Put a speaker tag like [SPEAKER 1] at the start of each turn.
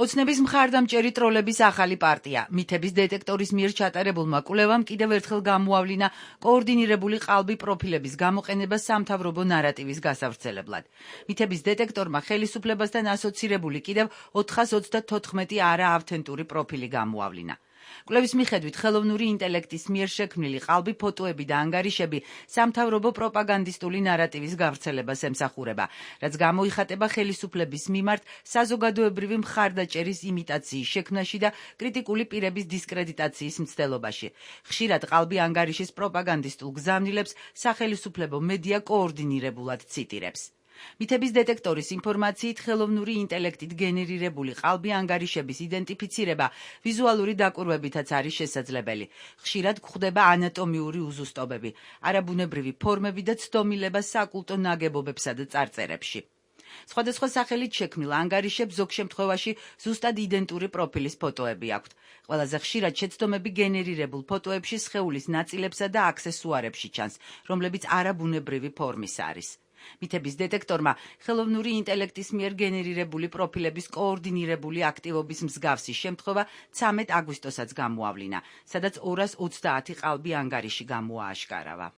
[SPEAKER 1] ოცნების მხარდამჭერი ტროლების ახალი პარტია. მითების დეტექტორის მიერ ჩატარებულმა კვლევამ კიდევ ერთხელ გამოავლინა კოორდინირებული ყალბი პროფილების გამოყენება სამთავრობო ნარატივის გასავრცელებლად. მითების დეტექტორმა ხელისუფლებასთან ასოცირებული კიდევ 434 არაავთენტური პროფილი გამოავლინა. კვლევის მიხედვით ხელოვნური ინტელექტის მიერ შექმნილი ყალბი ფოტოები და ანგარიშები სამთავრობო პროპაგანდისტული ნარატივის გავრცელებას ემსახურება, რაც გამოიხატება ხელისუფლების მიმართ საზოგადოებრივი მხარდაჭერის იმიტაციის შექმნაში და კრიტიკული პირების დისკრედიტაციის მცდელობაში. ხშირად ყალბი ანგარიშის პროპაგანდისტულ გზავნილებს სახელისუფლებო მედია კოორდინირებულად ციტირებს. მითების დეტექტორის ინფორმაციით ხელოვნური ინტელექტით გენერირებული ყალბი ანგარიშების იდენტიფიცირება ვიზუალური დაკვირვებითაც არის შესაძლებელი. ხშირად გვხვდება ანატომიური უზუსტობები, არაბუნებრივი ფორმები და ცდომილება საკულტო ნაგებობებსა და წარწერებში. სხვადასხვა სახელით შექმნილ ანგარიშებს ზოგ შემთხვევაში ზუსტად იდენტური პროფილის ფოტოები აქვთ. ყველაზე ხშირად შეცდომები გენერირებულ ფოტოებში სხეულის ნაწილებსა და აქსესუარებში ჩანს, რომლებიც არაბუნებრივი ფორმის არის. მითების დეტექტორმა ხელოვნური ინტელექტის მიერ გენერირებული პროფილების კოორდინირებული აქტივობის მსგავსი შემთხვევა 13 აგვისტოსაც გამოავლინა, სადაც 230 ყალბი ანგარიში გამოააშკარავა.